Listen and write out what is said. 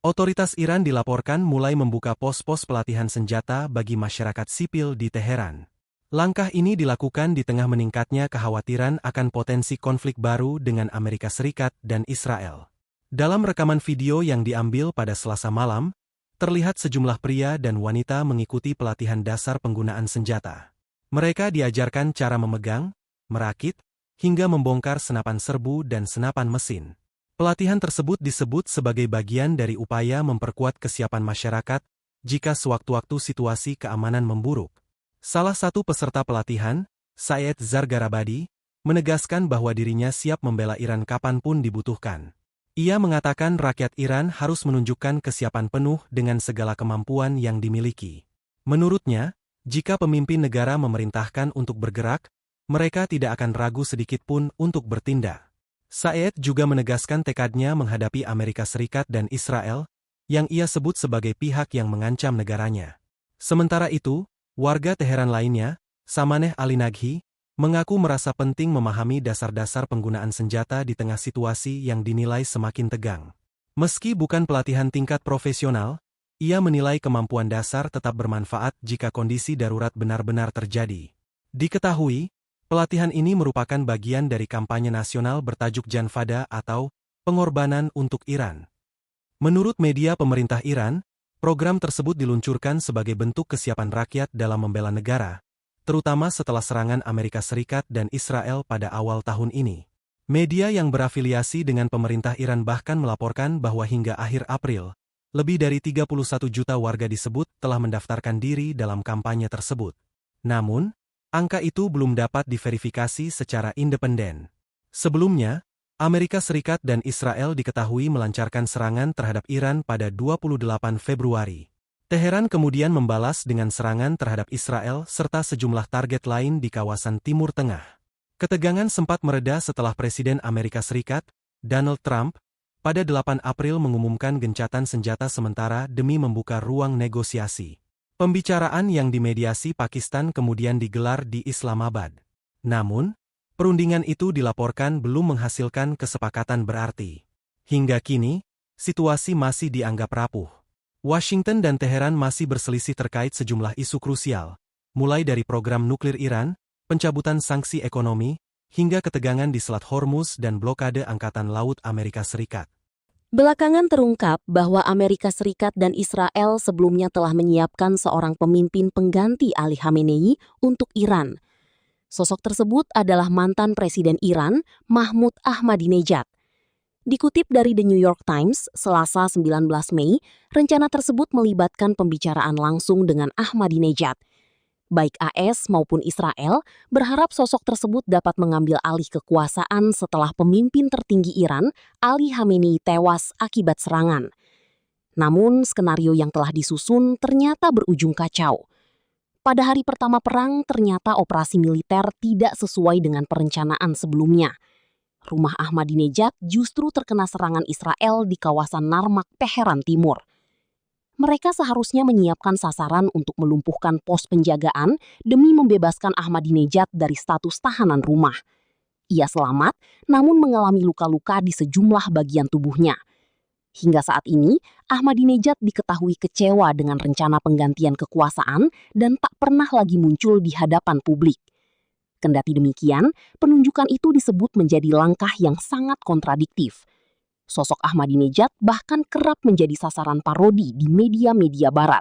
Otoritas Iran dilaporkan mulai membuka pos-pos pelatihan senjata bagi masyarakat sipil di Teheran. Langkah ini dilakukan di tengah meningkatnya kekhawatiran akan potensi konflik baru dengan Amerika Serikat dan Israel. Dalam rekaman video yang diambil pada Selasa malam, terlihat sejumlah pria dan wanita mengikuti pelatihan dasar penggunaan senjata. Mereka diajarkan cara memegang, merakit, hingga membongkar senapan serbu dan senapan mesin. Pelatihan tersebut disebut sebagai bagian dari upaya memperkuat kesiapan masyarakat jika sewaktu-waktu situasi keamanan memburuk. Salah satu peserta pelatihan, Said Zargarabadi, menegaskan bahwa dirinya siap membela Iran kapanpun dibutuhkan. Ia mengatakan rakyat Iran harus menunjukkan kesiapan penuh dengan segala kemampuan yang dimiliki. Menurutnya, jika pemimpin negara memerintahkan untuk bergerak, mereka tidak akan ragu sedikitpun untuk bertindak. Said juga menegaskan tekadnya menghadapi Amerika Serikat dan Israel, yang ia sebut sebagai pihak yang mengancam negaranya. Sementara itu, warga Teheran lainnya, Samaneh Alinaghi, mengaku merasa penting memahami dasar-dasar penggunaan senjata di tengah situasi yang dinilai semakin tegang. Meski bukan pelatihan tingkat profesional, ia menilai kemampuan dasar tetap bermanfaat jika kondisi darurat benar-benar terjadi. Diketahui, pelatihan ini merupakan bagian dari kampanye nasional bertajuk Janfada atau Pengorbanan untuk Iran. Menurut media pemerintah Iran, program tersebut diluncurkan sebagai bentuk kesiapan rakyat dalam membela negara, terutama setelah serangan Amerika Serikat dan Israel pada awal tahun ini. Media yang berafiliasi dengan pemerintah Iran bahkan melaporkan bahwa hingga akhir April, lebih dari 31 juta warga disebut telah mendaftarkan diri dalam kampanye tersebut. Namun, angka itu belum dapat diverifikasi secara independen. Sebelumnya, Amerika Serikat dan Israel diketahui melancarkan serangan terhadap Iran pada 28 Februari. Teheran kemudian membalas dengan serangan terhadap Israel serta sejumlah target lain di kawasan Timur Tengah. Ketegangan sempat mereda setelah Presiden Amerika Serikat, Donald Trump, pada 8 April mengumumkan gencatan senjata sementara demi membuka ruang negosiasi. Pembicaraan yang dimediasi Pakistan kemudian digelar di Islamabad. Namun, perundingan itu dilaporkan belum menghasilkan kesepakatan berarti. Hingga kini, situasi masih dianggap rapuh. Washington dan Teheran masih berselisih terkait sejumlah isu krusial, mulai dari program nuklir Iran, pencabutan sanksi ekonomi, hingga ketegangan di Selat Hormuz dan blokade Angkatan Laut Amerika Serikat. Belakangan terungkap bahwa Amerika Serikat dan Israel sebelumnya telah menyiapkan seorang pemimpin pengganti Ali Khamenei untuk Iran. Sosok tersebut adalah mantan Presiden Iran, Mahmud Ahmadinejad. Dikutip dari The New York Times, Selasa 19 Mei, rencana tersebut melibatkan pembicaraan langsung dengan Ahmadinejad. Baik AS maupun Israel berharap sosok tersebut dapat mengambil alih kekuasaan setelah pemimpin tertinggi Iran, Ali Khamenei, tewas akibat serangan. Namun, skenario yang telah disusun ternyata berujung kacau. Pada hari pertama perang, ternyata operasi militer tidak sesuai dengan perencanaan sebelumnya. Rumah Ahmadinejad justru terkena serangan Israel di kawasan Narmak, Teheran Timur. Mereka seharusnya menyiapkan sasaran untuk melumpuhkan pos penjagaan demi membebaskan Ahmadinejad dari status tahanan rumah. Ia selamat, namun mengalami luka-luka di sejumlah bagian tubuhnya. Hingga saat ini, Ahmadinejad diketahui kecewa dengan rencana penggantian kekuasaan dan tak pernah lagi muncul di hadapan publik. Kendati demikian, penunjukan itu disebut menjadi langkah yang sangat kontradiktif. Sosok Ahmadinejad bahkan kerap menjadi sasaran parodi di media-media barat.